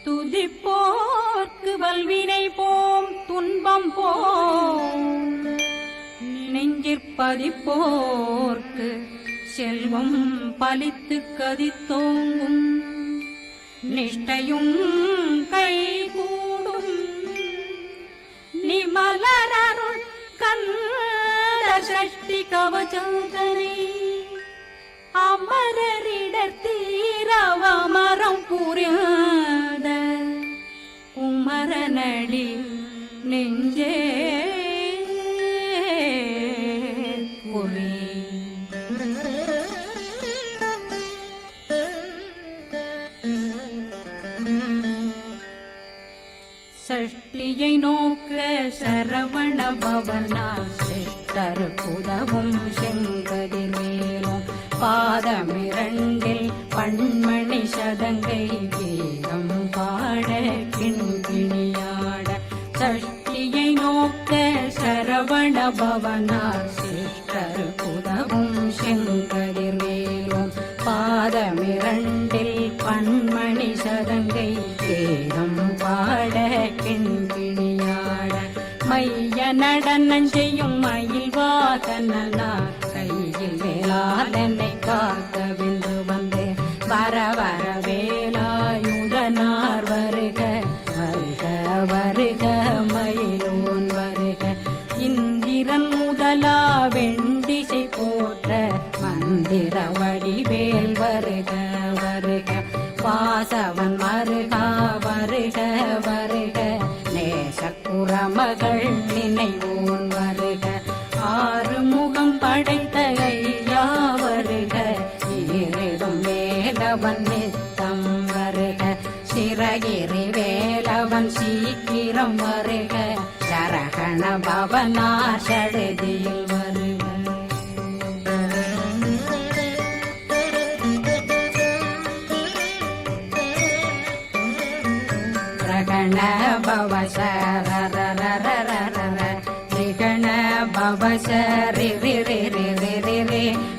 துதிப்போர்க்கு வல்வினை போம் துன்பம் போம் நெஞ்சிற்பதிப்போர்க்கு செல்வம் பலித்து கதித்தோங்கும் நிஷ்டையும் கைகூடும் நிமலரருள் கந்த சஷ்டி கவசந்தனை அமரரிடத்தீரவமரம் புரியாத குமரனடி நெஞ்சே குறி சஷ்டியை நோக்க சரவண பவனா சித்தர் புதவும் செங்கதிர் மேலும் பாதமிரண்டில் பண்மணி சதங்கை கீதம் பாட கிண்கிணியாட சஷ்டியை நோக்க சரவண பவனா சித்தர் புதவும் செங்கதிர் மேலும் பாதமிரண்டில் பண்மணி சதங்கை கீதம் பாட கிண்கிணியாட மைய நடனம் செய்யும் மயில் வாகனா கையில் வேளாளனை காக்கவென்று வந்து வர வர வேலாயுதனார் வருக வருக வருக மயிலோன் வருக இந்திரன் முதலா வெண்டிசை போற்ற மந்திர வடிவேல் வருக வருக வாசவன் வருகா வருக வருக நேசக்குறமகள் நினைவோன் வருக ஆறு முகம் படைத்த ஐயா வருக ஈரிடும் வேலவன் நித்தம் வருக சிறகிரி வேலவன் சீக்கிரம் வருக சரகண பவனா சடுதியில் வருக ரகண பவ ரிகண பவ சரி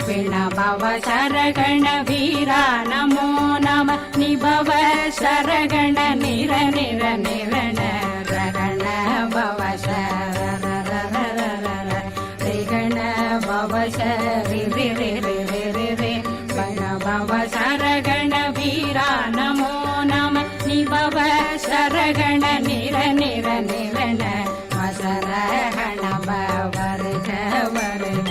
பிண பவ சரகண வீரா நமோ நம நிபவ சரகண நிர நிர நிரண ரகண பவ ரிகண பவ சரி பிண பவ சரகண வீரா நமோ நம நிபவ சரகண நிர நிர நிரண வசரகண வருக வருக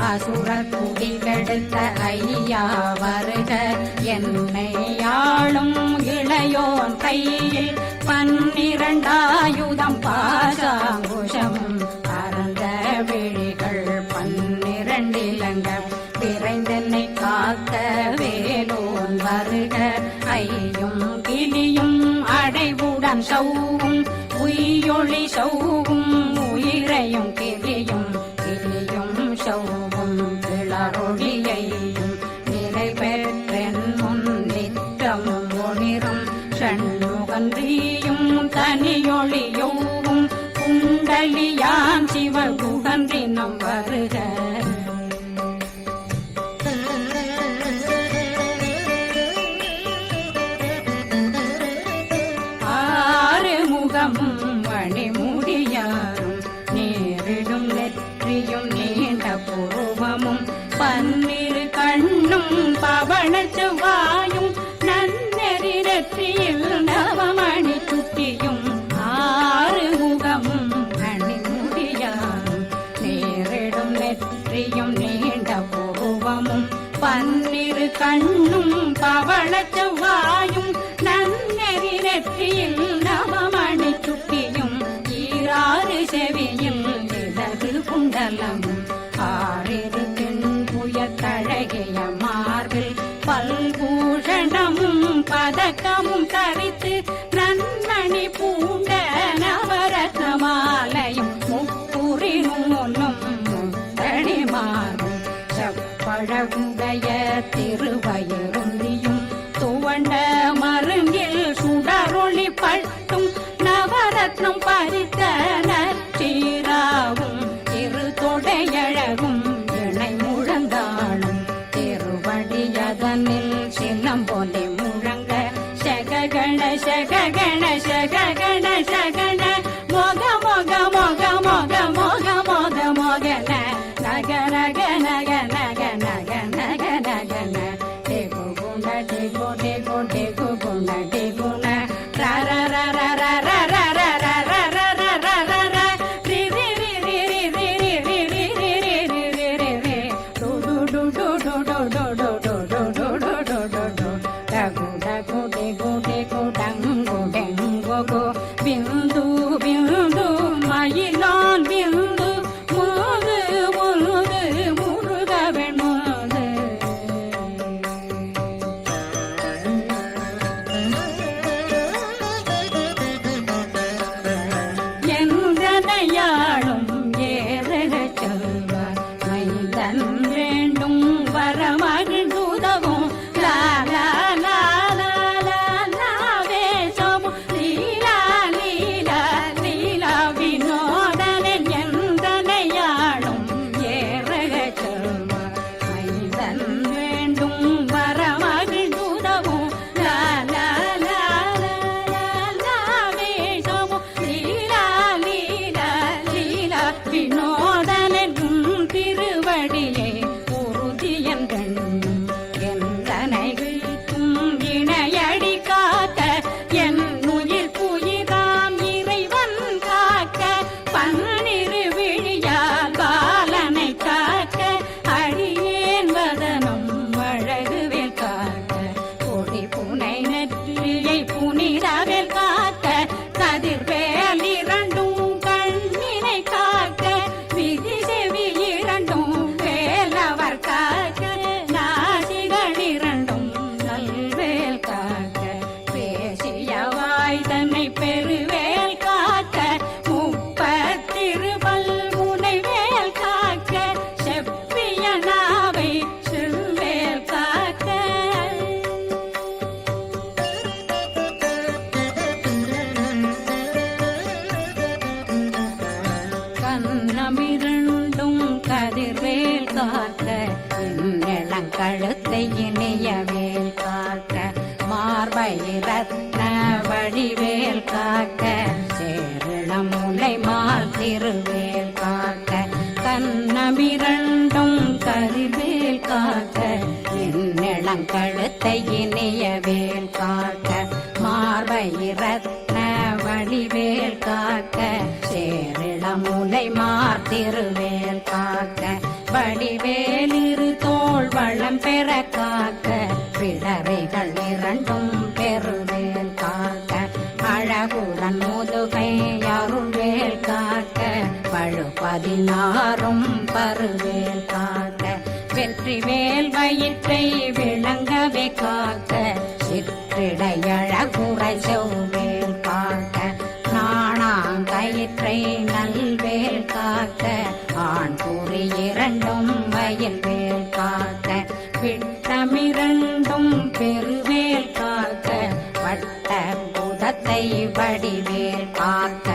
அசுர குடிகெடுத்த ஐயா வருக என்னை ஆளும் இளையோன் கையில் 12 பாசாங்குஷம் பரந்த விழிகள் 12 இலங்க விரைந்தென்னை காக்க வேலோன் வருக ஐயும் கிளியும் அடைவுடன் சௌவும் உயிரொளி சௌவும் உயிரையும் கிளியும் கிளியும் சௌவும் கிளரொளியையும் நிலை பெற்றென் முன் நித்தமும் ஒளிரும் ஷண்முகன்றியும் தனியொளியோவும் குண்டலியான் சிவகுகன்றினம் வருக மணிமுடியாரும் நேரிடும் நெற்றியும் நீண்ட பூர்வமும் 12 கண்ணும் பவள செவ்வாயும் நன்னெறி நெற்றியில் நவமணி சுட்டியும் 6 முகமும் மணிமுடியாரும் நேரிடும் நெற்றியும் நீண்ட பூர்வமும் 12 கண்ணும் பவள செவ்வாயும் நன்னெறி நெற்றியில் நவமணி சுட்டியும் 6 செவியில் இடது குண்டலம் 6 தென்புய தழகிய மார்பில் பல்பூஷணமும் பதக்கமும் தரித்து நன்மணி பூண்ட நவரத்ன மாலையும் முப்புரி நூலும் முத்தணி மாறும் செப்பழகுடைய திருவயருந்தியும் துவண்ட மருங்கில் சுடரொளி பட்டும் நவரத்னம் பறித்த நச்சீராவும் இரு தொடையழகும் இணை முழந்தாளும் திருவடியதனில் சின்னம் போலே முழங்க சககண சகக பிந்து பிந்து மயிலான் பிந்து முது முது முருகவன் முது எந்தனையாளும் ஏறக செல்வார் மைந்தன் வேண்டும் வரமகிழ் உதவும் லா லா லா லா லா லாவேசம் லீலா லீலா லீலா வினோதனன் எந்தனையாளும் ஏறக செல்வார் மைந்தன் வேண்டும் வரமகிழ் உதவும் லா லா லா லா லா லாவேசம் லீலா லீலா லீலா வினோதனன் திருவடியை உறுதியந்தன் எந்தனை வீட்டும் இணையடி காக்க என் உயிர் புயிராம் இறைவன் காக்க பன்னிரு விழியால் பாலனை காக்க அடியேன் வதனம் அழகுவேல் காக்க கொடி புனை நெற்றியை புனிதவேல் காக்க கதிர்வேல் இரண்டும் கண்ணினை காக்க விதி செவி இரண்டும் வேலவர் காக்க நாசிகள் இரண்டும் நல்வேல் காக்க பேசியவாய் தன்னை பெருவேல் காக்க முப்பத்திருபல் முனைவேல் காக்க செப்பிய நாவை செல்வேல் காக்க கண்ணமிரண்டும் கதிர்வேல் காக்க இளங்கழுத்தை இணையவேல் காக்க மார்பை ரத்ன வடிவேல் காக்க சேரணம் முலை திருவேல் காக்க கண்ணமிரண்டும் கதிர்வேல் காக்க இளங்கழுத்தை இணையவேல் காக்க மார்பை ரத்ன வடிவேல் காக்க சேரிளமுலை திருவேல் காக்க வடிவேல் இரு தோள் வளம் பெற காக்க பிடரைகள் இரண்டும் பெருவேல் காக்க அழகுடன் முதுகை அருள்வேல் காக்க பழு 16 பருவேல் காக்க வெற்றிவேல் வயிற்றை விளங்கவே காக்க சிற்றிடையழகுரை செவ்வேல் காக்க நாணாங்கயிற்றை நல்வேல் காக்க ஆண் குறி இரண்டும் வயல்வேல் காக்க விட்டமிரண்டும் பெருவேல் காக்க வட்ட புதத்தை வடிவேல் காக்க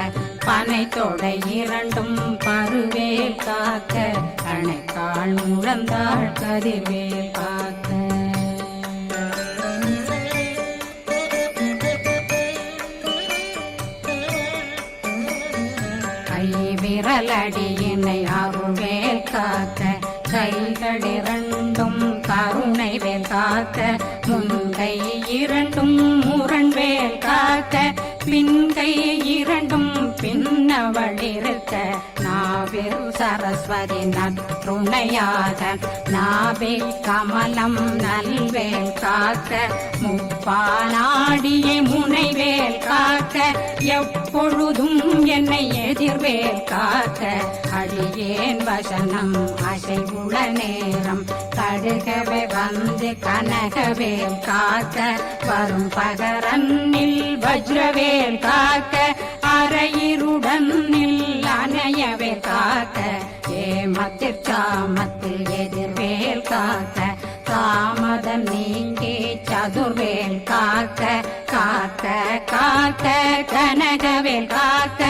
பனை தொடை இரண்டும் பருவேல் காக்க அணைக்கால் முழந்தாள் கதிர்வேல் காக்க விரலடியினை அருள்வேல் காக்க கைகள் இரண்டும் கருணை வேல் காக்க முன்கை இரண்டும் முரண்வேல் காக்க பின்கை இரண்டும் பின்னவளிருக்க நாவில் சரஸ்வதி நற்றுணையாக நாவே கமலம் நல்வேல் காக்க முப்பானாடியை முனைவேல் காக்க எப்பொழுதும் என்னை எதிர்வேல் காக்க அடியேன் வசனம் அசைவுள நேரம் கடுகவே வந்து கனகவேல் காக்க வரும் பகரன்னில் வஜ்ரவேல் காக்க அரையிருடன் அணையவே காக்க ஏமத்தில் சாமத்தில் எதிர்வேல் காக்க தாமதம் நீங்கி சதுர்வேல் காக்க காக்க காக்க கனகவேல் காக்க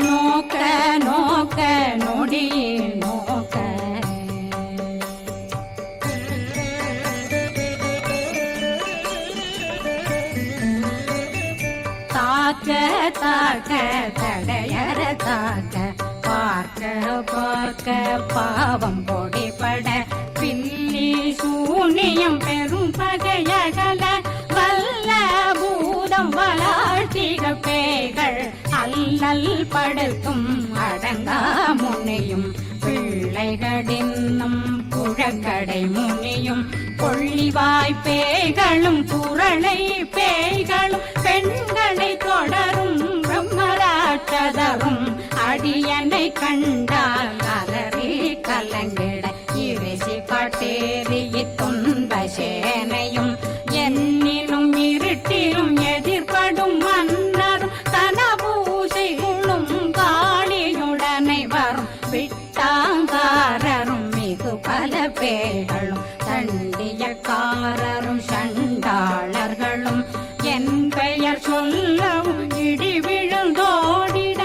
நோக்க நோக்க நொடியில் நோக்க தாக்க தாக்க தடையற தாக்க பார்க்க பார்க்க பாவம் பொடிபட பில்லி சூனியம் பெரும் பகையகல வல்ல பூதம் வளாழ்த்திக பேய்கள் அல்லல் படுத்தும் அடங்கா முனையும் பிள்ளைகளின்னும் புழ கடை முனியும் கொள்ளிவாய் பேய்களும் குரளை பேய்களும் பெண்களை தொடரும் பிரம்மராட்சதரும் அடியனை கண்டால் அலறி கலங்கிட இரிசி காட்டேறி துன்ப சேனையும் என்னினும் இருட்டிலும் எதிர்படும் மன்னரும் தனபூசைகளும் காளியுடனை வரும் விட்டாங்காரரும் மிகு பல பேர்களும் தண்டியக்காரரும் சண்டாளர்களும் என் பெயர் சொல்லவும் இடி விழுந்தோடிட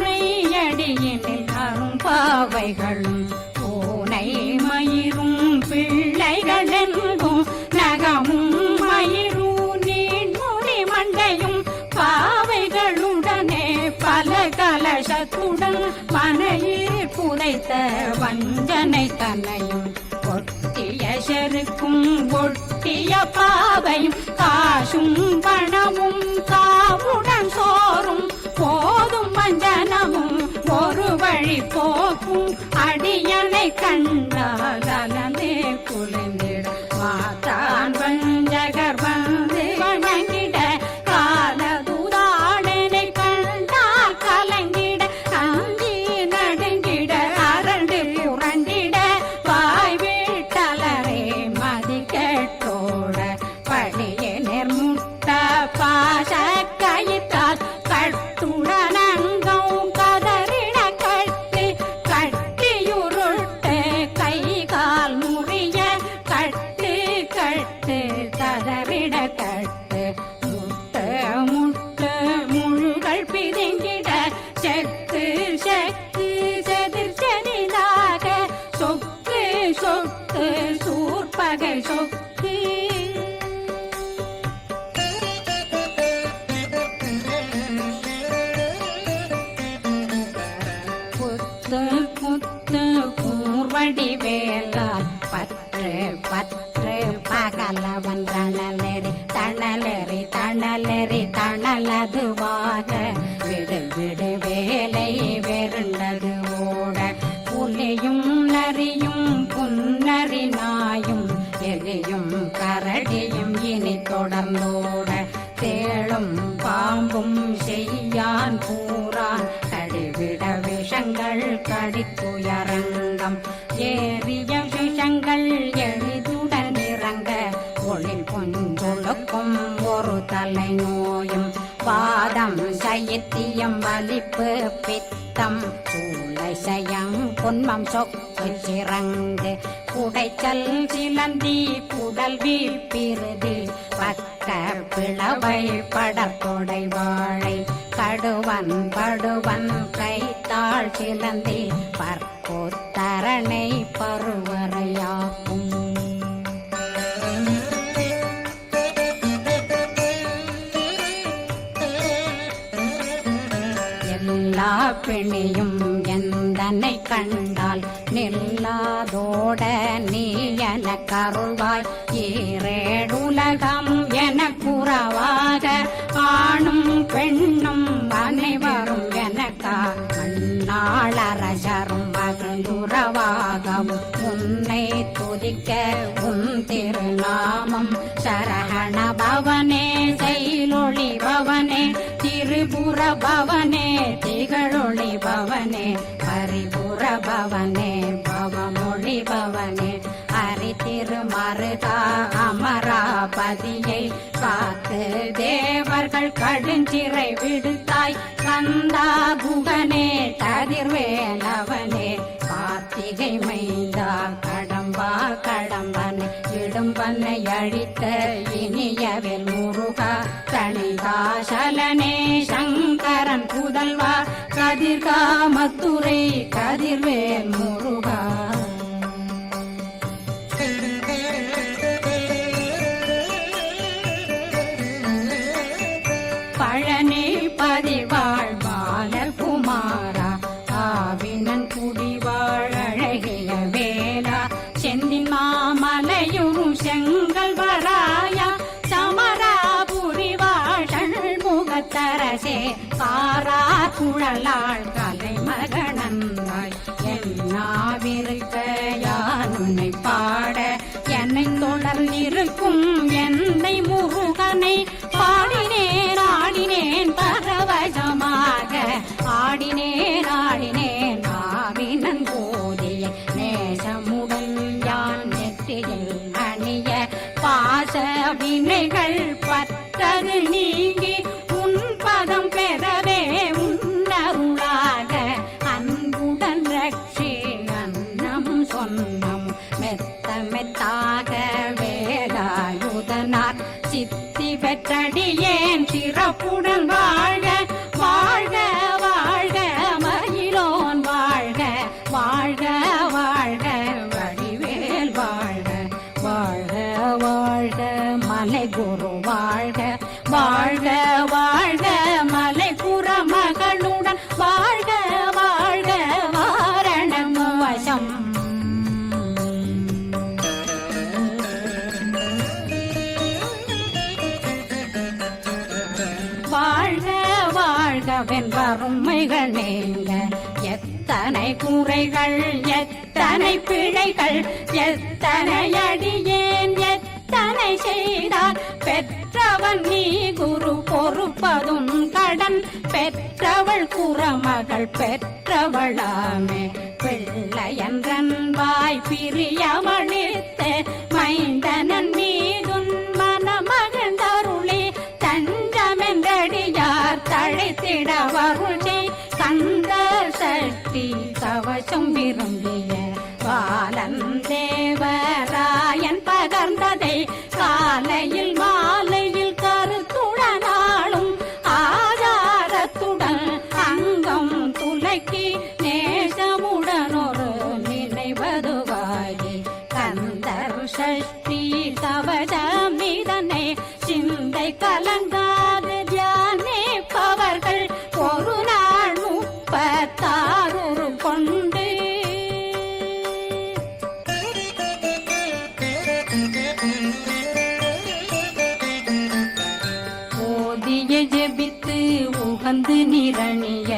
ஆனையடியினில் அரும்பாவைகளும் பூனை மயிரும் பிள்ளைகளெங்கும் நகமும் மயிரும் நீண்முடி மண்டையும் பாவைகளுடனே பல கலசத்துடன் மனையில் புதைத்த வஞ்சனை தன்னையும் ஒட்டிய செருக்கும் ஒட்டிய பாவையும் காசும் பணமும் காவுடன் சோறும் போதும் வஞ்சனமும் ஒரு வழி போக்கும் அடியனை கண்டால் அலந்தே குளிர்ந்திட மாத்தான் வஞ்சகர் வந்து வணங்கிட காலதுதாடனை கண்டால் கலங்கிட காஞ்சி நடுங்கிட அரண்டு புரண்டிட வாய் வீட்டலரே மதி கேட்டோட படியே நிர்முட்ட பாச கயித்தால் கட்டுடனங்கும் கதறிட கட்டு கட்டியுருட்டு கை கால் முறிய கட்டு கட்டு கதறிட கட்டு முட்டு முட்டு முழுகள் பிதுங்கிட செக்கு செக்கு செதிர் செதிலாக சொக்கு சொக்கு சூர்பகை சொக்கு குத்து குத்து கூர்வடி வேலால் பற்று பற்று பகலவன் தணலெறி தணலெறி தணலெறி தணலதுவாக விடு விடு வேலை வெருண்டது ஓட புலியும் நரியும் புன்னரி நாயும் எலியும் கரடியும் இனி தொடர்ந்தோட தேளும் பாம்பும் செய்யான் கூறான் கடிவிட விஷங்கள் கடித்துயரங்கம் ஏறிய விஷங்கள் எளிதுடன் இறங்க ஒளில் பொஞ்சொழுக்கும் ஒரு தலை நோயும் பாதம் சைத்தியம் வலிப்பு பித்தம் சூளை சயம் பொன்மம் சொக்கு சிறங்கு குடைச்சல் சிலந்தி குடல் வீழ்பிருதி பக்க பிளவை படத்தொடை வாழை கடுவன் படுவன் கைத்தாள் சிலந்தி பற்போத்தரணை பருவரையாக்கும் எல்லா பிணியும் எந்தனை கண்டால் நில்லாதோட நீ என கருள்வாய் ஈரேடுலகம் என குறவாக ஆணும் பெண்ணும் அனைவரும் எனக்கா அந்நாளரசரும் மகிழ்ந்துறவாகவும் உன்னை துதிக்க உன் திருநாமம் சரகண பவனே செயலொளி பவனே திரிபுர பவனே திகழொளி பவனே பரிபுர பவனே பவமொழி பவனே ஹரி திருமருகா அமராபதியை காத்து தேவர்கள் கடுஞ்சிறை விடுத்தாய் கந்தா குகனே கதிர்வேலவனே கார்த்திகை மைந்தா கடம்பா கடம்பனை இடும்பனை அழித்த இனியவில் முருகா தணிகாசலனே சங்கரன் புதல்வா கதிர்காமத்துறை கதிர்வேல் முருகா பழனி பதிவாழ் பாலர் குமாரா ஆவினன் குடிவாழ் அழகிய வேலா செந்தின் மாமலையும் செங்கல் வராயா சமராபுரி வாழல் முக காரா குழலாள் கலைமகனந்தாய் என்னாவிருக்க யான் உன்னை பாட என்னை தொடர்ந்திருக்கும் என்னை முருகனை பாடினேன் ஆடினேன் பரவசமாக ஆடினேன் ஆடினேன் ஆவினன் போதிய நேசமுடன் யான் நெற்றியில் அணிய பாச வினைகள் பற்றது நீங்கி உன் பதம் பெறவே உன்னருளாக அன்புடன் ரட்சி அன்னம் சொன்னம் மெத்த மெத்தாக வேலாயுதனார் சித்தி பெற்றடியேன் சிறப்புடன் வாழ்க வாழ்க வாழ்க மயிலோன் வாழ்க வாழ்க வாழ்க வடிவேல் வாழ்க வாழ்க வாழ்க மலை குரு வாழ்க வாழ்க வாழ்க மலை குறமகளுடன் வாழ்க வாழ்க வாரணம் வசம் வாழ்க வாழ்கவென் வறுமைகள் நீங்க எத்தனை குறைகள் எத்தனை பிழைகள் எத்தனை அடியேன் எத்தனை செய்தார் பெற்றவன் நீ குரு பொறுப்பதும் கடன் பெற்றவள் குறமகள் பெற்றவளாமே பிள்ளையன்றன் வாய் பிரியமளித்து மைந்தனன் மீதுன் மனமகிழ்ந்தருளி தஞ்சமென்றடியார் தழைத்திட வருளி கந்த சக்தி கவசம் விரும்பிய பாலன் தேவராயன் பகர்ந்ததை காலையில் மாலையில் கருத்துடனாலும் ஆதாரத்துடன் அங்கம் துலக்கி நேசமுடன் ஒரு நினைவதுவாகி கந்தர் சஷ்டி கவசமிதனை சிந்தை கலங்காது தியானிப்பவர்கள் ஒரு நாள் 36 கொண்டு ஓதிய ஜெபித்து உகந்து நிரணிய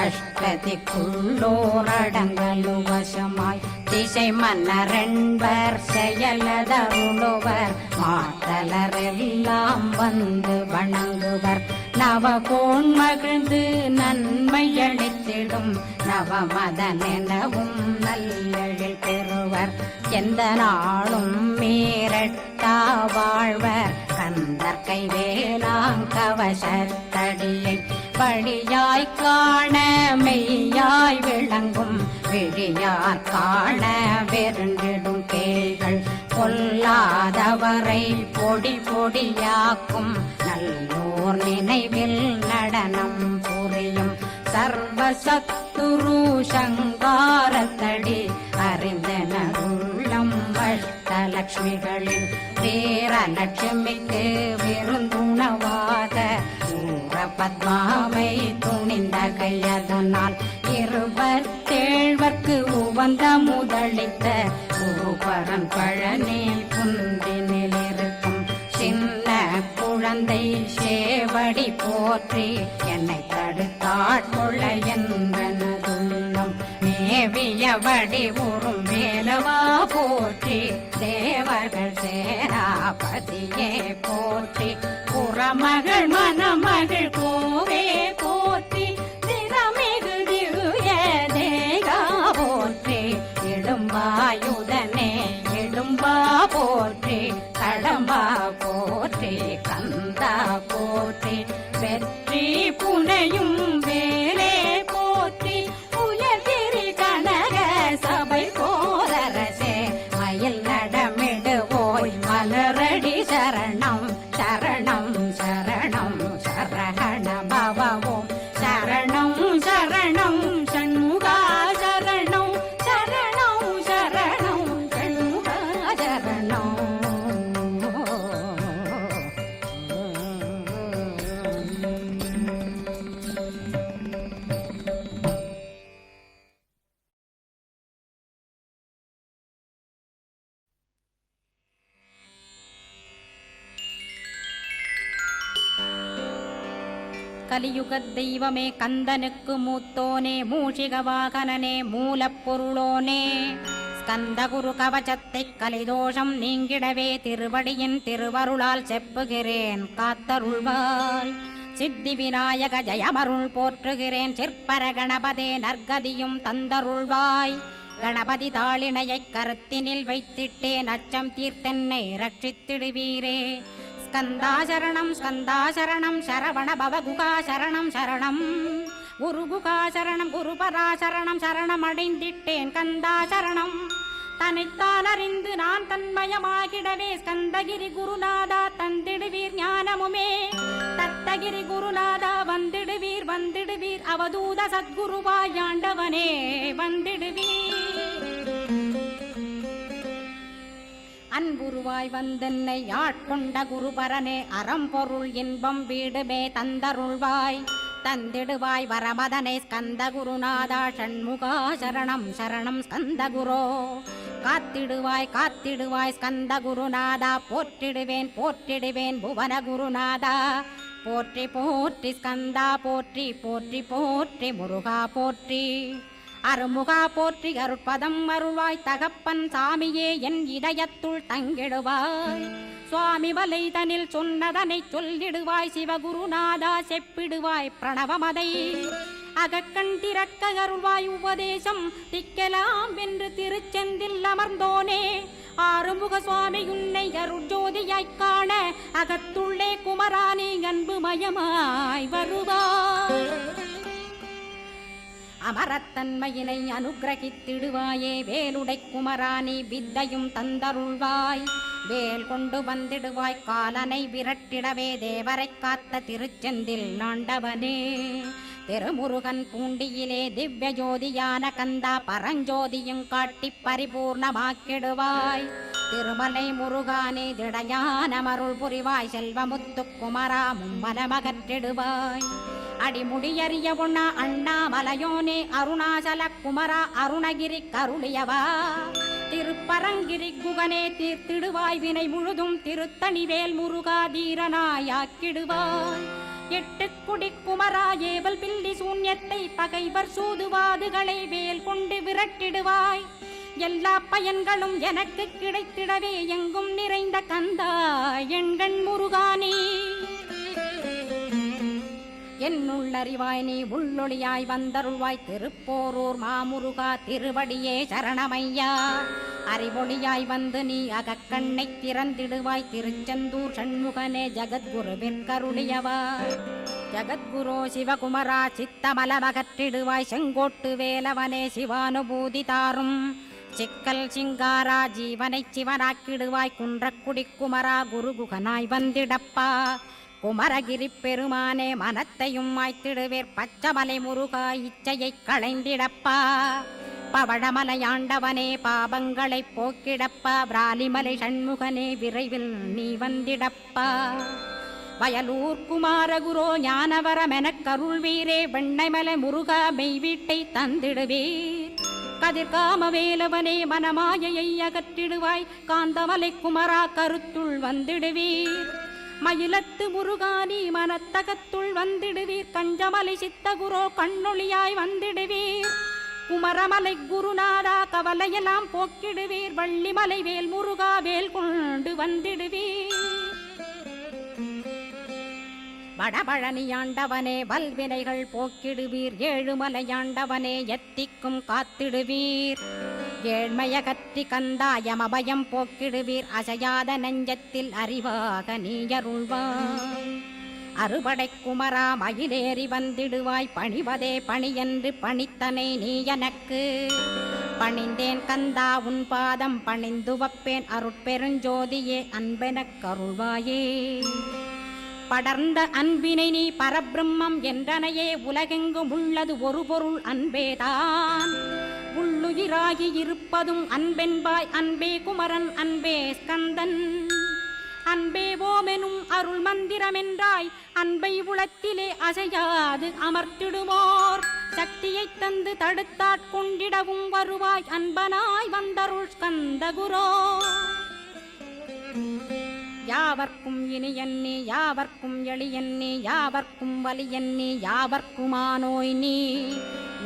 அஷ்டதிக்குள்ளோரடங்கலு வசமாய் திசை மன்னரென்பர் செயலதருளுவர் மாற்றலரெல்லாம் வந்து வணங்குவர் நவகோன் மகிழ்ந்து நன்மையளித்திடும் நவமதனெனவும் நல்லெழில் பெறுவர் எந்த நாளும் மீறட்டா வாழ்வர் கந்தர் கைவேலாங்கவசத்தடியை படியாய் காண மெய்யாய் விளங்கும் விழியார் காண வெருண்டிடும் கேள்கள் கொல்லாதவரை பொடி பொடியாக்கும் நல்லோர் நினைவில் நடனம் புரியும் சர்வசத்துரு சங்காரத்தடி அறிந்தனருள்ளம் அஷ்டலட்சுமிகளில் வீரலட்சுமிக்கு விருந்துணவாத பத்மாவை துணிந்த கையதனால் 27 உவந்த முதலித்த குருபரன் பழனி குந்தினில் இருக்கும் சின்ன குழந்தை சேவடி போற்றி என்னை தடுத்தாட்கொள்ள என்பனதுள்ளம் மேவியபடி உறும் வேலவா போற்றி தேவர்கள் சேனாபதியே போற்றி புறமகள் மணமகள் கோவே போற்றி திறமிகு திவ்ய தேகா போற்றி இடும்பாயுதனே இடும்பா போற்றி கடம்பா போற்றி கந்தா போற்றி வெற்றி புனையும் வேலே போற்றி உயர்திரி கனக சபை போரரசே மயில் நடமிடுவோய் மலரடி சரணம் சரணம் சரணம் சரஹண பவ கலியுகத் தெய்வமே கந்தனுக்கு மூத்தோனே மூஷிக வாகனனே மூலப்பொருளோனே ஸ்கந்தகுரு கவசத்தை கலிதோஷம் நீங்கிடவே திருவடியின் திருவருளால் செப்புகிறேன் காத்தருள்வாய். சித்தி விநாயக ஜயமருள் போற்றுகிறேன் சிற்பர கணபதே நற்கதியும் தந்தருள்வாய். கணபதி தாளினையை கருத்தினில் வைத்திட்டேன் அச்சம் தீர்த்தென்னை ரட்சித்திடுவீரே. ஸ்கந்தாசரணம் ஸ்கந்தாசரணம் சரவண பவகுகா சரணம் சரணம் குருகுகா சரணம் குருபராசரணம் சரணம் அடைந்திட்டேன் கந்தாசரணம். தன்னைத்தான் அறிந்து நான் தன்மயமாகிடவே ஸ்கந்தகிரி குருநாதா தந்திடுவீர் ஞானமுமே. தத்தகிரி குருநாதா வந்திடுவீர் வந்திடுவீர் அவதூத சத்குருவாய் ஆண்டவனே வந்திடுவீர். அன்புருவாய் வந்தென்னை ஆட்கொண்ட குருபரனே அறம்பொருள் இன்பம் வீடுமே தந்தருள்வாய். தந்திடுவாய் வரமதனை ஸ்கந்த குருநாதா ஷண்முகா சரணம் சரணம் ஸ்கந்த குரோ. காத்திடுவாய் காத்திடுவாய் ஸ்கந்த குருநாதா போற்றிடுவேன் போற்றிடுவேன் புவன குருநாதா. போற்றி போற்றி ஸ்கந்தா போற்றி போற்றி போற்றி முருகா போற்றி. அருமுகா போற்றி அருட்பதம் அருள்வாய் தகப்பன் சாமியே என் இதயத்துள் தங்கிடுவாய். சுவாமி வலைதனில் சொன்னதனை சொல்லிடுவாய் சிவகுருநாதா செப்பிடுவாய் பிரணவமதை. அகக்கண் திறக்க அருள்வாய் உபதேசம் திக்கலாம் என்று திருச்செந்தில் அமர்ந்தோனே. ஆறுமுக சுவாமி உன்னை அருட்ஜோதியாய்க் காண அகத்துள்ளே குமரானி அன்புமயமாய் வருவாய். அமரத்தன்மையினை அனுகிரகித்திடுவாயே வேலுடை குமராணி வித்தையும் தந்தருள்வாய். வேல் கொண்டு வந்திடுவாய் காலனை விரட்டிடவே தேவரை காத்த திருச்செந்தில் ஆண்டவனே. திருமுருகன் பூண்டியிலே திவ்ய ஜோதியான கந்தா பரஞ்சோதியும் காட்டி பரிபூர்ணமாக்கிடுவாய். திருமலை முருகானே திடையான மருள் புரிவாய் செல்வமுத்து குமரா மும்மலமகற்றிடுவாய். அடிமுடியறிய உண்ணா அண்ணாமலையோனே அருணாசல குமரா அருணகிரி கருளியவா. திருப்பரங்கிரி குகனே தீர்த்திடுவாய் வினை முழுதும் திருத்தணிவேல் முருகா தீரனாயாக்கிடுவாய். எட்டு குடி குமரா ஏவல் பில்லி சூன்யத்தை பகைவர் சூதுவாதுகளை வேல் கொண்டு விரட்டிடுவாய். எல்லா பயன்களும் எனக்கு கிடைத்திடவே எங்கும் நிறைந்த கந்தா எண்கண் முருகானே. என்னுள்ளறிவாய் நீ உள்ளொளியாய் வந்தருள்வாய் திருப்போரூர் மாமுருகா திருவடியே சரணமையா. அறிவொளியாய் வந்து நீ அகக்கண்ணை திறந்திடுவாய் திருச்செந்தூர் சண்முகனே ஜகத்குருவிற்கருளியவா. ஜகத்குரோ சிவகுமரா சித்தமலமகற்றிடுவாய் செங்கோட்டு வேலவனே சிவானுபூதி தாரும். சிக்கல் சிங்காரா ஜீவனை சிவனாக்கிடுவாய் குன்றக்குடி குமரா குருகுகனாய் வந்திடப்பா. குமரகிரி பெருமானே மனத்தையும் மாய்த்திடுவேர் பச்சமலை முருகா இச்சையை களைந்திடப்பா. பவழமலையாண்டவனே பாபங்களை போக்கிடப்பா. பிராலிமலை சண்முகனே விரைவில் நீ வந்திடப்பா. வயலூர் குமாரகுரோ ஞானவரமெனக் கருள்வீரே வெண்ணைமலை முருகா மெய் வீட்டை தந்திடுவீர். கதிர்காம வேலவனே மனமாயையை அகற்றிடுவாய் காந்தமலை குமரா கருத்துள் வந்திடுவீர். மயிலத்து முருகானி மனத்தகத்துள் வந்திடுவீர். கஞ்சமலை சித்தகுரோ கண்ணொளியாய் வந்திடுவீர். குமரமலை குருநாதா கவலையெல்லாம் போக்கிடுவீர். வள்ளிமலை வேல் முருகா வேல் கொண்டு வந்திடுவீர். வடபழனியாண்டவனே வல்வினைகள் போக்கிடுவீர். ஏழுமலையாண்டவனே எத்திக்கும் காத்திடுவீர். ஏழ்மையகற்றி கந்தாயம் அபயம் போக்கிடுவீர். அசையாத நெஞ்சத்தில் அறிவாக நீயருள்வாய். அறுபடை குமரா மயிலேறி வந்திடுவாய். பணிவதே பணியென்று பணித்தனை நீ எனக்கு. பணிந்தேன் கந்தா உன் பாதம் பணிந்து வப்பேன் அருட்பெருஞ்சோதியே அன்பெனக் கருள்வாயே. படர்ந்த அன்பினை நீ பரபிரம்மம் என்றனையே. உலகெங்கும் உள்ளது ஒரு பொருள் அன்பேதான். உள்ளுயிராகி இருப்பதும் அன்பென்பாய். அன்பே குமரன் அன்பே ஸ்கந்தன் அன்பே ஓமெனும் அருள் மந்திரமென்றாய். அன்பை உளத்திலே அசையாது அமர்த்திடுமோர் சக்தியை தந்து தடுத்தாட்கொண்டிடவும் வருவாய். அன்பனாய் வந்தருள் ஸ்கந்த குரோ. யாவர்க்கும் இனியன்னி யாவர்க்கும் எளியன்னி யாவர்க்கும் வலியன்னி யாவர்க்குமானோய் நீ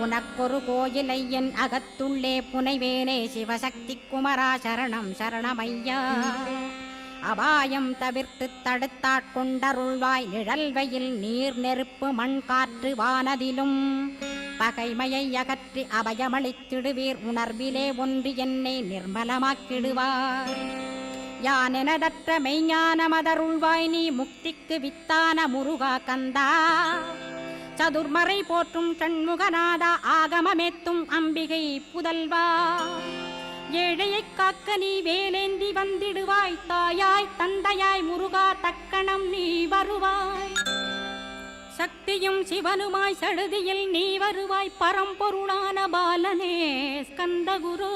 உனக்கொரு கோயிலை என் அகத்துள்ளே புனைவேனே சிவசக்தி குமரா சரணம் சரணமையா அபாயம் தவிர்த்து தடுத்தாட்கொண்டருள்வாய் நிழல் வெயில் நீர் நெருப்பு மண் காற்று வானதிலும் பகைமையை அகற்றி அபயமளித்திடுவீர் உணர்விலே ஒன்று என்னை நிர்மலமாக்கிடுவார் யானெனதற்ற மெய்ஞானமதருள்வாய் நீ முக்திக்கு வித்தான முருகா கந்தா சதுர்மறை போற்றும் சண்முகநாதா ஆகமமேத்தும் அம்பிகை புதல்வா ஏழையைக் காக்க நீ வேலேந்தி வந்திடுவாய் தாயாய் தந்தையாய் முருகா தக்கணம் நீ வருவாய் சக்தியும் சிவனுமாய் சடுதியில் நீ வருவாய் பரம்பொருளான பாலனே ஸ்கந்தகுரு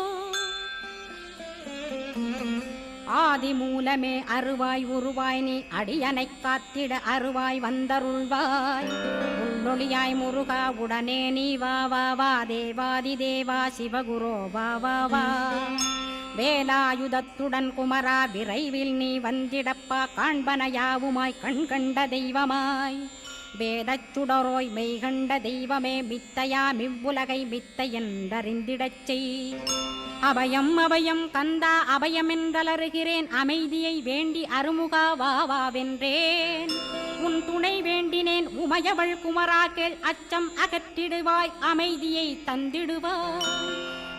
ஆதி மூலமே அருவாய் உருவாய் நீ அடியனைக் காத்திட அருவாய் வந்தருள்வாய் உள்ளொளியாய் முருகா உடனே நீ வா வா வா தேவாதி தேவா சிவகுரோ வா வா வா வேலாயுதத்துடன் குமரா விரைவில் நீ வந்திடப்பா காண்பன யாவுமாய் கண் கண்ட தெய்வமாய் வேதச் சுடரோய் மெய்கண்ட தெய்வமே மித்தையா மிவ்வுலகை மித்தை என்றறிந்திடச் செய் அபயம் அபயம் கந்தா அபயமென்றலறுகிறேன் அமைதியை வேண்டி அருமுகா வா வா வென்றேன் உன் துணை வேண்டினேன் உமையவள் குமரா கேள் அச்சம் அகற்றிடுவாய் அமைதியை தந்திடுவாய்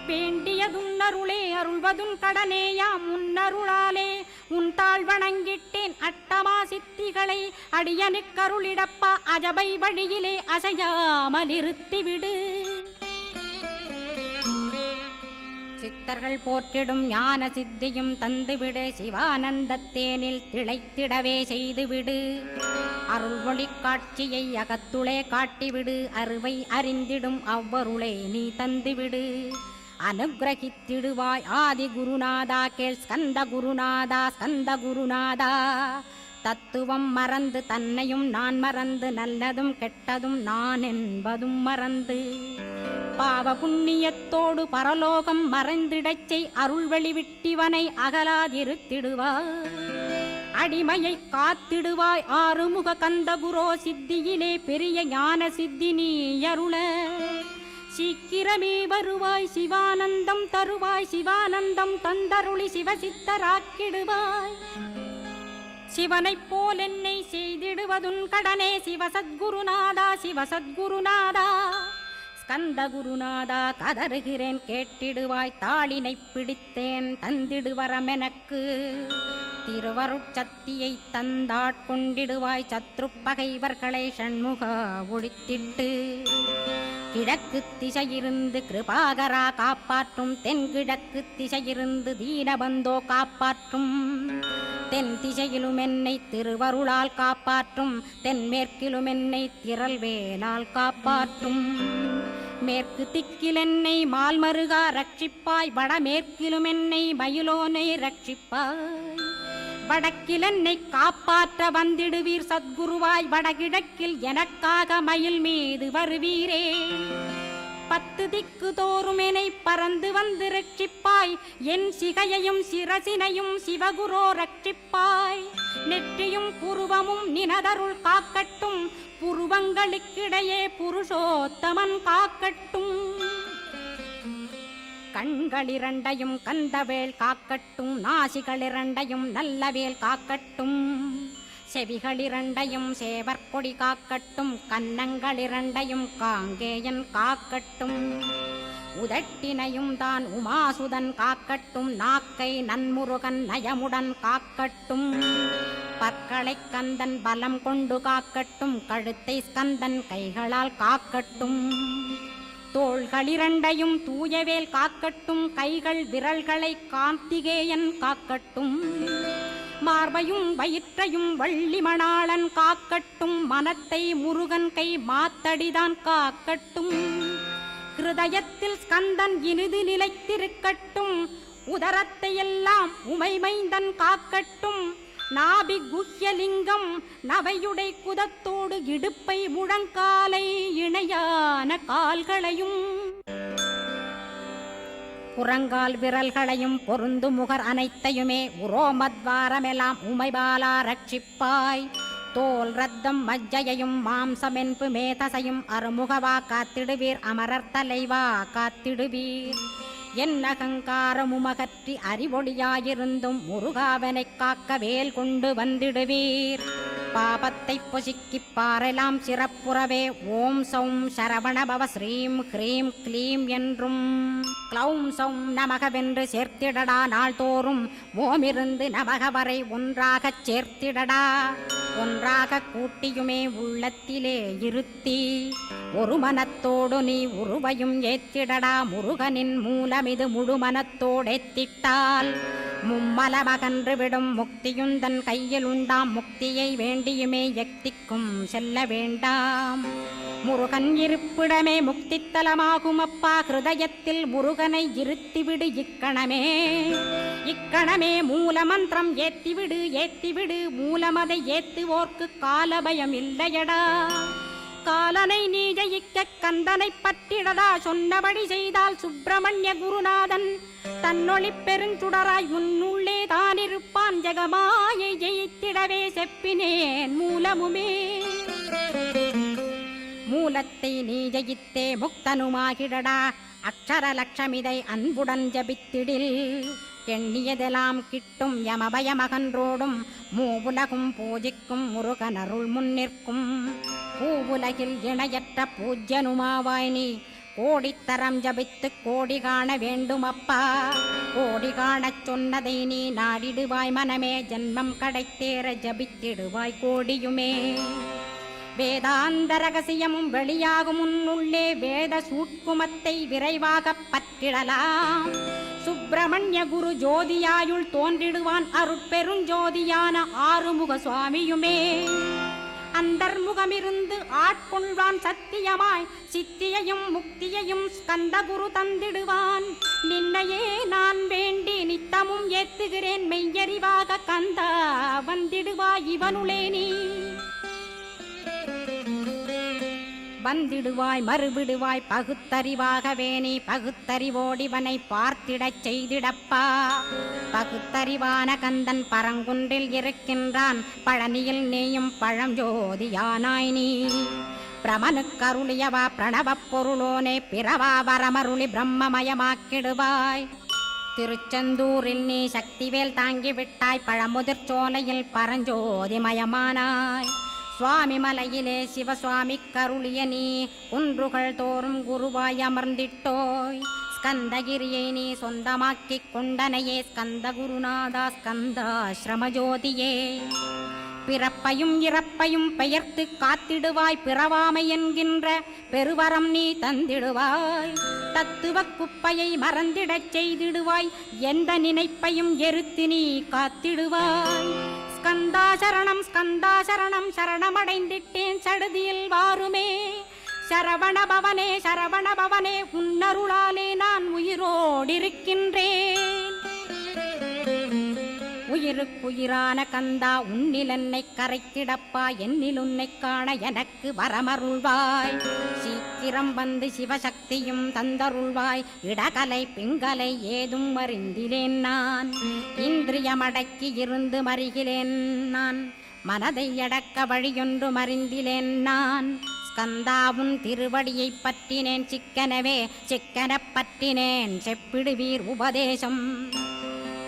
வேண்டியதும் அருளே அருள்வதும் கடனேயாம் உன்னருளாலே உன் தாழ் வணங்கிட்டேன் அட்டமா சித்திகளை அடியனுக்கருளிடப்பா அஜபை வழியிலே அசையாமல் இருத்திவிடு சித்தர்கள் போற்றிடும் ஞான சித்தியும் தந்துவிடு சிவானந்தத்தேனில் திளைத்திடவே செய்துவிடு அருள் ஒளி காட்சியை அகத்துளே காட்டிவிடு அருவை அறிந்திடும் அவ்வருளை நீ தந்துவிடு அனுகிரகித்திடுவாய் ஆதி குருநாதா கேள் ஸ்கந்த குருநாதா ஸ்கந்த குருநாதா தத்துவம் மறந்து தன்னையும் நான் மறந்து நல்லதும் கெட்டதும் நான் என்பதும் மறந்து பாவ புண்ணியத்தோடு பரலோகம் மறைந்திடச்சை அருள் வெளிவிட்டிவனை அகலாதிருத்திடுவாய் அடிமையை காத்திடுவாய் ஆறுமுக கந்தகுரோ சித்தியிலே பெரிய ஞான சித்தி நீ அருள சீக்கிரமே வருவாய் சிவானந்தம் தருவாய் சிவானந்தம் தந்தருளி சிவசித்தராக்கிடுவாய் சிவனைப் போல் என்னை செய்திடுவதுன் கடனே சிவசத்குருநாதா சிவசத்குருநாதா ஸ்கந்த குருநாதா கதறுகிறேன் கேட்டிடுவாய் தாளினை பிடித்தேன் தந்திடுவரமெனக்கு திருவருட்சக்தியை தந்தாட்கொண்டிடுவாய் சத்ரு பகைவர்களை ஷண்முகா ஒழித்திட்டு கிழக்கு திசையிருந்து கிருபாகரா காப்பாற்றும் தென்கிழக்கு திசையிருந்து தீனபந்தோ காப்பாற்றும் தென் திசையிலும் என்னை திருவருளால் காப்பாற்றும் தென்மேற்கிலும் என்னை திரள்வேலால் காப்பாற்றும் மேற்கு திக்கில் என்னை மால்மருகா ரட்சிப்பாய் வடமேற்கிலும் என்னை மயிலோனை ரட்சிப்பாய் வடக்கில் என்னை காப்பாற்ற வந்திடுவீர் சத்குருவாய் வடகிழக்கில் எனக்காக மயில் மீது வருவீரே 10 திக்கு தோறும் என்னை பறந்து வந்து ரட்சிப்பாய் என் சிகையையும் சிரசினையும் சிவகுரோ ரட்சிப்பாய் நெற்றியும் புருவமும் நினதருள் காக்கட்டும் புருவங்களுக்கிடையே புருஷோத்தமன் காக்கட்டும் கண்களிரண்டையும் கந்தவேல் காக்கட்டும் நாசிகளிரண்டையும் நல்லவேல் காக்கட்டும் செவிகளிரண்டையும் சேவற்கொடி காக்கட்டும் கன்னங்களிரண்டையும் காங்கேயன் காக்கட்டும் உதட்டினையும் தான் உமாசுதன் காக்கட்டும் நாக்கை நன்முருகன் நயமுடன் காக்கட்டும் பற்களை கந்தன் பலம் கொண்டு காக்கட்டும் கழுத்தை ஸ்கந்தன் கைகளால் காக்கட்டும் தோள்களிரண்டையும் தூயவேல் காக்கட்டும் கைகள் விரல்களை கார்த்திகேயன் காக்கட்டும் மார்பையும் வயிற்றையும் வள்ளி மணாளன் காக்கட்டும் மனத்தை முருகன் கை மாத்தடிதான் காக்கட்டும் ஹிருதயத்தில் ஸ்கந்தன் இனிது நிலைத்திருக்கட்டும் உதரத்தை எல்லாம் உமைமைந்தன் காக்கட்டும் நாபி குஹ்யலிங்கம் நவையுடை குதத்தோடு இடுப்பை முழங்காலை இணையான கால்களையும் புறங்கால் விரல்களையும் பொருந்து முகர் அனைத்தையுமே உரோமத்வாரமெல்லாம் உமைபாலா ரட்சிப்பாய். தோல் ரத்தம் மஜ்ஜையையும் மாம்சமென்பு மேதசையும் அருமுகவா காத்திடுவீர், அமரர் தலைவா காத்திடுவீர். என் அகங்காரமுமகற்றி அறிவொளியாயிருந்தும் முருகாவனைக் காக்க வேல் கொண்டு வந்திடுவீர். பாபத்தை பொசுக்கிப் பாரெலாம் சிறப்புறவே ஓம் சௌம் சரவணபவ ஸ்ரீம் ஹ்ரீம் க்ளீம் என்றும் க்ளௌம் சௌம் நமகவென்று சேர்த்திடடா. நாள்தோறும் ஓமிருந்து நமக வரை ஒன்றாகச் சேர்த்திடடா. ஒன்றாக கூட்டியுமே உள்ளத்திலே இருத்தி ஒரு மனத்தோடு நீ உருவையும் ஏத்திடடா. முருகனின் மூலமிது முழு மனத்தோடேத்திட்டால் மும்மலமகன்று விடும் முக்தியுந்தன் கையில் உண்டாம். முக்தியை வேண்டியுமே எக்திக்கும் செல்ல வேண்டாம். முருகன் இருப்பிடமே முக்தித்தலமாகும் அப்பா. ஹிருதயத்தில் முருகனை இருத்திவிடு இக்கணமே. இக்கணமே மூலமந்திரம் ஏத்திவிடு ஏத்திவிடு. மூலமதை ஏத்துவோர்க்கு காலபயம் இல்லையடா. காலனை நீ ஜெயிக்க கந்தனை பற்றிடடா. சொன்னபடி செய்தால் சுப்பிரமணிய குருநாதன் தன்னொளி பெருஞ்சுடராய் உன்னுள்ளே தானிருப்பான். ஜெகமாயை ஜெயித்திடவே செப்பினேன் மூலமுமே. மூலத்தை நீ ஜெயித்தே முக்தனுமாகிடடா. அக்ஷர லட்சமிதை அன்புடன் ஜபித்திடில் எண்ணியதெல்லாம் கிட்டும். யமபயமகன்றோடும் மூவுலகும் பூஜிக்கும் முருகனருள் முன்னிற்கும். பூவுலகில் இணையற்ற பூஜ்யனுமாவாய் நீ. கோடித்தரம் ஜபித்து கோடி காண வேண்டும் அப்பா. கோடி காணச் சொன்னதை நீ நாடிடுவாய் மனமே. ஜன்மம் கடைத்தேற ஜபித்திடுவாய் கோடியுமே. வேதாந்த ரகசியமும் வெளியாகும் உன்னுள்ளே. வேத சூட்குமத்தை விரைவாக பற்றிடலாம். சுப்பிரமணிய குரு ஜோதியாயுள் தோன்றிடுவான். அருட்பெருஞ்சோதியான ஆறுமுக சுவாமியுமே. அந்தர்முகமிருந்து ஆட்கொள்வான் சத்தியமாய். சித்தியையும் முக்தியையும் ஸ்கந்தகுரு தந்திடுவான். நின்னையே நான் வேண்டி நித்தமும் ஏத்துகிறேன் மெய்யறிவாக. கந்தா வந்திடுவாய் இவனுளே நீ. வந்திடுவாய் மறுவிடுவாய் பகுத்தறிவாகவே நீ. பகுத்தறிவோடிவனை பார்த்திடச் செய்திடப்பா. பகுத்தறிவான கந்தன் பரங்குன்றில் இருக்கின்றான். பழனியில் நீயும் பழஞ்சோதியானாய் நீ. பிரமனுக்கருளியவா பிரணவப் பொருளோனே. பிறவா வரமருளி பிரம்மமயமாக்கிடுவாய். திருச்செந்தூரில் நீ சக்திவேல் தாங்கிவிட்டாய். பழமுதிர் சோலையில் பரஞ்சோதிமயமானாய். சுவாமி மலையிலே சிவசுவாமி கருளிய நீ. குன்றுகள் தோறும் குருவாய் அமர்ந்திட்டோய். ஸ்கந்தகிரியை நீ சொந்தமாக்கிக் கொண்டனையே. ஸ்கந்த குருநாதா ஸ்கந்தாஸ்ரமஜோதியே. பிறப்பையும் இறப்பையும் பெயர்த்து காத்திடுவாய். பிறவாமை என்கின்ற பெருவரம் நீ தந்திடுவாய். தத்துவ குப்பையை மறந்திடச் செய்திடுவாய். எந்த நினைப்பையும் எரித்து நீ காத்திடுவாய். ஸ்கந்தா சரணம் ஸ்கந்தா சரணம் சரணமடைந்திட்டேன் சடுதியில் வாருமே. சரவணபவனே சரவணபவனே உன்னருளாலே நான் உயிரோடிருக்கின்றேன். உயிருக்குயிரான கந்தா உன்னில் என்னை கரைத்திடப்பா. என்னில் உன்னை காண எனக்கு வரமருள்வாய். சீக்கிரம் வந்து சிவசக்தியும் தந்தருள்வாய். இடகலை பிங்கலை ஏதும் அறிந்திலேன் நான். இந்திரியமடக்கி இருந்து மறிகிறேன் நான். மனதை அடக்க வழியொன்று மறிந்திலேன் நான். ஸ்கந்தாவும் திருவடியை பற்றினேன் சிக்கனவே. சிக்கனப் பற்றினேன் செப்பிடுவீர் உபதேசம்.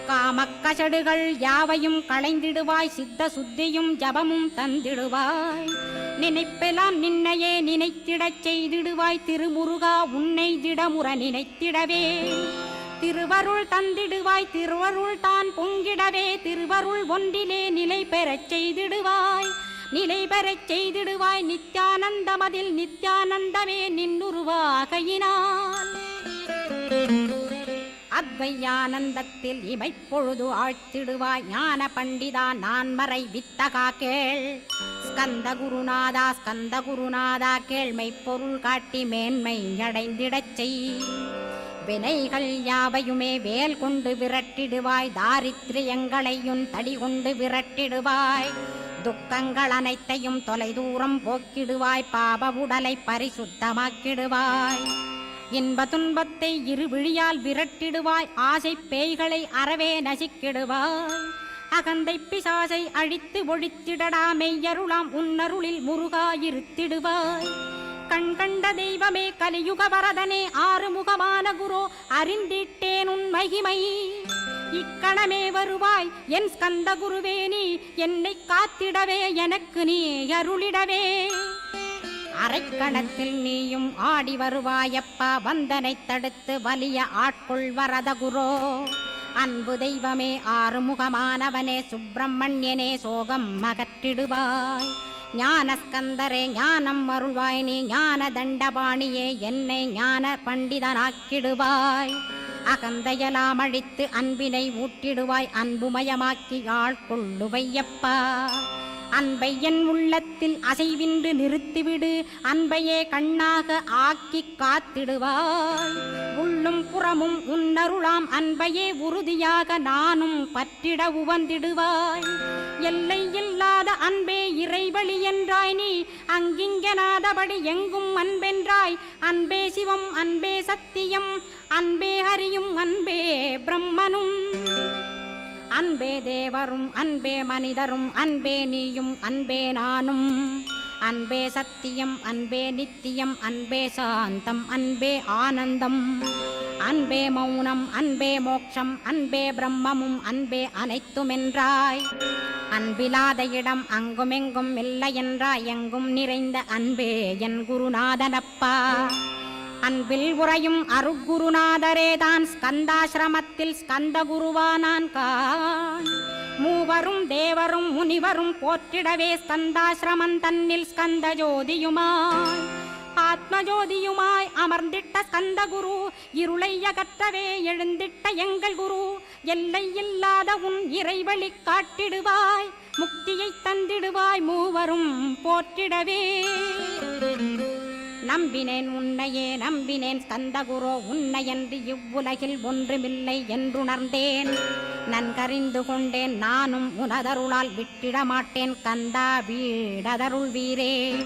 காமக்கசடுகள் யாவையும் களைந்திடுவாய். சித்த சுத்தியும் ஜபமும் தந்திடுவாய். நினைப்பெல்லாம் நின்னையே நினைத்திடச் செய்திடுவாய். திருமுருகா உன்னை திடமுற நினைத்திடவே திருவருள் தந்திடுவாய். திருவருள் தான் பொங்கிடவே திருவருள் ஒன்றிலே நிலை பெறச் செய்திடுவாய். நிலை பெறச் செய்திடுவாய். நித்யானந்தமதில் நித்யானந்தமே நின்னுருவாகையினால். அத்வையானந்தத்தில் இமைப்பொழுது ஆழ்த்திடுவாய். ஞான பண்டிதா நான் மறை வித்தகா கேள். ஸ்கந்த குருநாதா கேள்மை பொருள் காட்டி மேன்மை அடைந்திடச் செய். வினைகள் யாவையுமே வேல் கொண்டு விரட்டிடுவாய். தாரித்ரியங்களையும் தடி கொண்டு விரட்டிடுவாய். துக்கங்கள் அனைத்தையும் தொலை தூரம் போக்கிடுவாய். பாப உடலை பரிசுத்தமாக்கிடுவாய். இன்ப துன்பத்தை இரு விழியால் விரட்டிடுவாய், ஆசை பேய்களை அறவே நசிக்கிடுவாய். அகந்தை பிசாசை அழித்து ஒழித்திடடா, மெய்யருளாம் உன்னருளில் முருகா இருத்திடுவாய். கண் கண்ட தெய்வமே கலியுக வரதனே, ஆறுமுகமான குரோ அறிந்திட்டேன் உன் மகிமை. இக்கணமே வருவாய் என் ஸ்கந்த குருவே, நீ என்னை காத்திடவே எனக்கு நீ அருளிடவே. அரைக்கணத்தில் நீயும் ஆடி வருவாயப்பா, வந்தனை தடுத்து வலிய ஆட்கொள் வரத குரோ. அன்பு தெய்வமே ஆறுமுகமானவனே, சுப்பிரமணியனே சோகம் அகற்றிடுவாய். ஞானஸ்கந்தரே ஞானம் அருள்வாய், நீ ஞான தண்டபாணியே என்னை ஞான பண்டிதனாக்கிடுவாய். அகந்தையலாம் அழித்து அன்பினை ஊட்டிடுவாய், அன்புமயமாக்கி ஆள்கொள்ளுவையப்பா. அன்பை என் உள்ளத்தில் அசைவின்று நிறுத்திவிடு, அன்பையே கண்ணாக ஆக்கி காத்திடுவாய். உள்ளும் புறமும் உன்னருளாம் அன்பையே உறுதியாக நானும் பற்றிட உவந்திடுவாய். எல்லை இல்லாத அன்பே இறைவழி என்றாய், நீ அங்கிங்கனாதபடி எங்கும் அன்பென்றாய். அன்பே சிவம், அன்பே சத்தியம், அன்பே ஹரியும், அன்பே பிரம்மனும். அன்பே தேவரும், அன்பே மனிதரும், அன்பே நீயும், அன்பே நானும். அன்பே சத்தியம், அன்பே நித்தியம், அன்பே சாந்தம், அன்பே ஆனந்தம். அன்பே மௌனம், அன்பே மோட்சம், அன்பே பிரம்மமும், அன்பே அனைத்துமென்றாய். அன்பிலாத இடம் அங்குமெங்கும் இல்லை என்றாய், எங்கும் நிறைந்த அன்பே என் குருநாதனப்பா. அன்பில் உறையும் அருட்குருநாதரேதான் ஸ்கந்தாசிரமத்தில் ஸ்கந்த குருவானான் கான். மூவரும் தேவரும் முனிவரும் போற்றிடவே ஸ்கந்தாசிரமம் தன்னில் ஸ்கந்த ஜோதியுமாய் ஆத்மஜோதியுமாய் அமர்ந்திட்ட ஸ்கந்த குரு. இருளை அகற்றவே எழுந்திட்ட எங்கள் குரு. எல்லை இல்லாத உன் இறைவழி காட்டிடுவாய், முக்தியை தந்திடுவாய் மூவரும் போற்றிடவே. நம்பினேன் உன்னையே நம்பினேன் ஸ்கந்தகுரோ, உன்னையன்றி இவ்வுலகில் ஒன்றுமில்லை என்றுணர்ந்தேன். நன்கறிந்து கொண்டேன் நானும் உனதருளால் விட்டிட மாட்டேன் கந்தா வீடதருள் வீரே.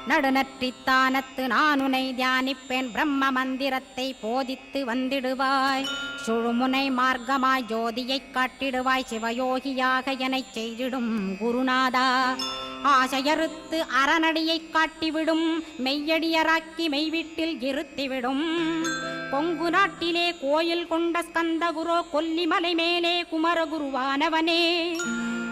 நடுநற்றித்தானத்து நான் உனை தியானிப்பேன், பிரம்ம மந்திரத்தை போதித்து வந்திடுவாய். சுழுமுனை மார்க்கமாய் ஜோதியைக் காட்டிடுவாய், சிவயோகியாக எனச் செய்திடும் குருநாதா. ஆசையறுத்து அறநடியை காட்டிவிடும், மெய்யடியராக்கி மெய்வீட்டில் இருத்திவிடும். கொங்கு நாட்டிலே கோயில் கொண்ட ஸ்கந்தகுரோ, கொல்லிமலை மேலே குமரகுருவானவனே.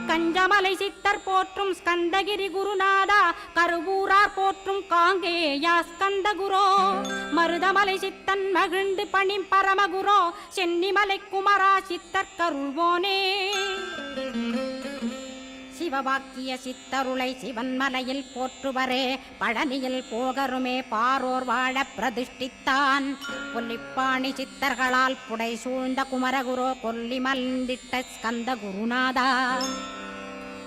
கஞ்சமலை சித்தர் போற்றும் ஸ்கந்தகிரி குருநாதா, கருவூரார் போற்றும் காங்கேயா ஸ்கந்தகுரோ. மருதமலை சித்தன் மகிழ்ந்து பணிம் பரமகுரோ, சென்னிமலை குமரா சித்தர் கருள்வோனே. சிவவாக்கிய சித்தருளை சிவன்மலையில் போற்றுவரே, பழனியில் போகருமே பாரோர் வாழ பிரதிஷ்டித்தான். கொல்லிப்பாணி சித்தர்களால் புடை சூழ்ந்த குமரகுரோ, கொல்லி மல்ந்திட்ட ஸ்கந்த குருநாதா.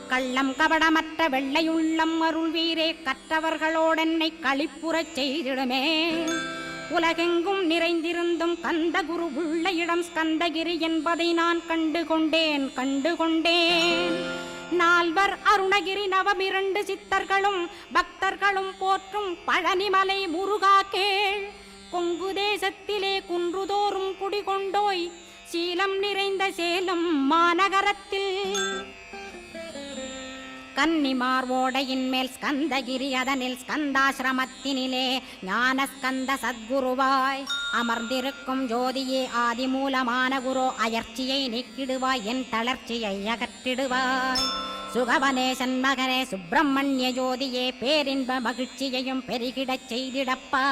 கள்ளம் கபடமற்ற வெள்ளையுள்ளம் அருள் வீரே, கற்றவர்களோடென்னை களிப்புறச் செய்திடுமே. உலகெங்கும் நிறைந்திருந்தும் கந்த குரு உள்ள இடம் ஸ்கந்தகிரி என்பதை நான் கண்டுகொண்டேன். நால்வர் அருணகிரி நவமிரண்டு சித்தர்களும் பக்தர்களும் போற்றும் பழனிமலை முருகா கேள். கொங்கு தேசத்திலே குன்றுதோறும் குடிகொண்டோய், சீலம் நிறைந்த சேலம் மாநகரத்தில். கன்னிமார் ஓடையின் மேல் ஸ்கந்தகிரி, அதனில் ஸ்கந்தாசிரமத்தினிலே ஞான ஸ்கந்த சத்குருவாய் அமர்ந்திருக்கும் ஜோதியே ஆதிமூலமான குரு. அயர்ச்சியை நீக்கிடுவாய், என் தளர்ச்சியை அகற்றிடுவாய். சுகவனேசன் மகனே சுப்பிரமணிய ஜோதியே, பேரின்ப மகிழ்ச்சியையும் பெருகிடச் செய்திடப்பா.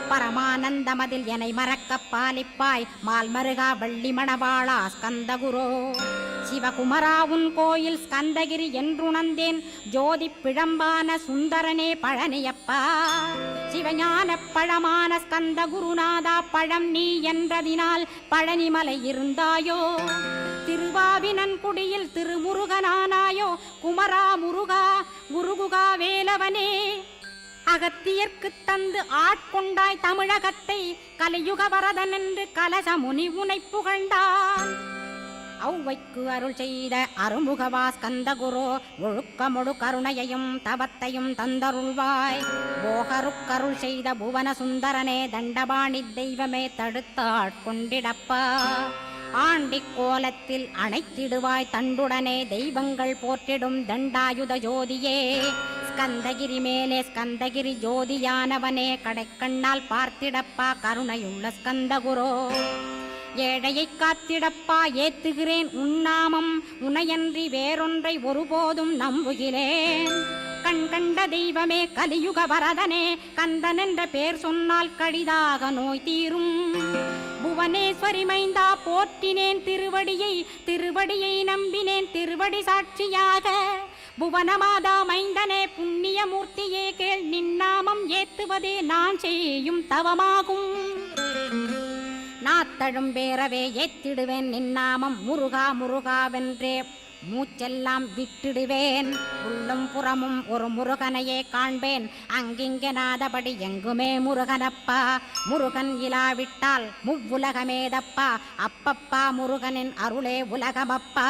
பரமானந்தமதில் என்னை மறக்க பாலிப்பாய், மால்மருகா வள்ளி மணவாளா ஸ்கந்தகுரோ. சிவகுமரா உன் கோயில் ஸ்கந்தகிரி என்றுணர்ந்தேன், ஜோதி பிழம்பான சுந்தரனே பழனியப்பா. சிவஞான பழமான ஸ்கந்த குருநாதா, பழம் நீ என்றதினால் பழனிமலை இருந்தாயோ. திருவாவினன்குடியில் திருமுருகனானாயோ, குமரா முருகா குருகுகா வேலவனே. அகத்தியர்க்கு தந்து ஆட்கொண்டாய் தமிழகத்தை, கலியுக வரதன் என்று கலச முனி உனை புகழ்ந்தான். ஔவைக்கு அருள் செய்த அருமுகவா ஸ்கந்தகுரு ஒழுக்கமொடு கருணையையும் தவத்தையும் தந்தருள்வாய். போகருக்கருள் செய்த புவன சுந்தரனே தண்டபாணி தெய்வமே தடுத்தாட்கொண்டிடப்பா. ஆண்டிக் கோலத்தில் அணைத்திடுவாய் தண்டுடனே தெய்வங்கள் போற்றிடும் தண்டாயுத ஜோதியே. ஸ்கந்தகிரி மேலே ஸ்கந்தகிரி ஜோதியானவனே கடைக்கண்ணால் பார்த்திடப்பா கருணையுள்ள ஸ்கந்தகுரோ. ஏழையை காத்திடப்பா ஏத்துகிறேன் உன்னாமம் உனையன்றி வேறொன்றை ஒருபோதும் நம்புகிறேன். கண் கண்ட தெய்வமே கலியுக வரதனே கந்தன் என்ற பேர் சொன்னால் கடிதாக நோய் தீரும். புவனேஸ்வரி மைந்தா போற்றினேன் திருவடியை நம்பினேன் திருவடி சாட்சியாக. புவனமாதா மைந்தனே புண்ணிய மூர்த்தியே கேள் நின்னாமம் ஏத்துவதே நான் செய்யும் தவமாகும். நாத்தழும் பேரவே ஏத்திடுவேன் நின்னாமம் முருகா முருகாவென்றே மூச்செல்லாம் விட்டிடுவேன். உள்ளும் புறமும் ஒரு முருகனையே காண்பேன் அங்கிங்கெனாதபடி எங்குமே முருகனப்பா. முருகன் இலாவிட்டால் முவ்வுலகமேதப்பா. அப்பப்பா முருகனின் அருளே உலகமப்பா.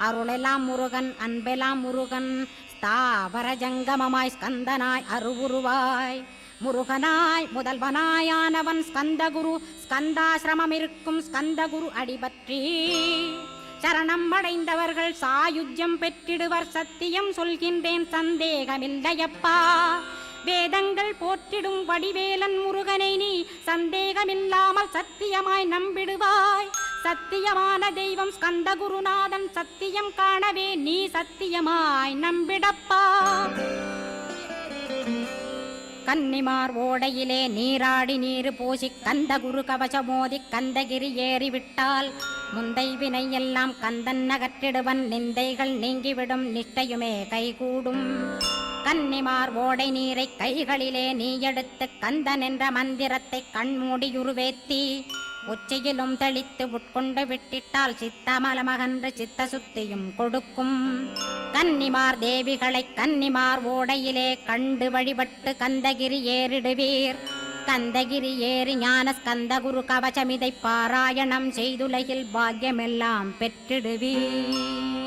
அருளெல்லாம் முருகன் அன்பெல்லாம் முருகன் ஸ்தாவர ஜங்கமமாய் ஸ்கந்தனாய் அருவுருவாய். முருகனாய் முதல்வனாயானவன் ஸ்கந்தகுரு. ஸ்கந்தாசிரமம் இருக்கும் ஸ்கந்தகுரு அடிபற்றி சரணம் அடைந்தவர்கள் சாயுஜ்யம் பெற்றிடுவர். சத்தியம் சொல்கின்றேன் சந்தேகமில்லையப்பா. வேதங்கள் போற்றிடும் வடிவேலன் முருகனை நீ சந்தேகமில்லாமல் சத்தியமாய் நம்பிடுவாய். சத்தியமான தெய்வம் ஸ்கந்தகுருநாதன் சத்தியம் காணவே நீ சத்தியமாய் நம்பிடப்பா. கன்னிமார் ஓடையிலே நீராடி நீரு பூசி கந்தகுரு கவசமோதி கந்தகிரி ஏறிவிட்டால் முந்தை வினை எல்லாம் கந்தன் நகற்றிடுவன். நிந்தைகள் நீங்கிவிடும் நிஷ்டையுமே கைகூடும். கன்னிமார் ஓடை நீரை கைகளிலே நீ எடுத்து கந்தன் என்ற மந்திரத்தை கண்மூடியுருவேத்தி உச்சியிலும் தெளித்து உட்கொண்டு விட்டிட்டால் சித்தமலமகன்று சித்த சுத்தியும் கொடுக்கும். கன்னிமார் தேவிகளை கன்னிமார் ஓடையிலே கண்டு வழிபட்டு கந்தகிரி ஏறிடுவீர். கந்தகிரி ஏறி ஞான ஸ்கந்தகுரு கவசமிதை பாராயணம் செய்துலகில் பாக்கியமெல்லாம் பெற்றிடுவீர்.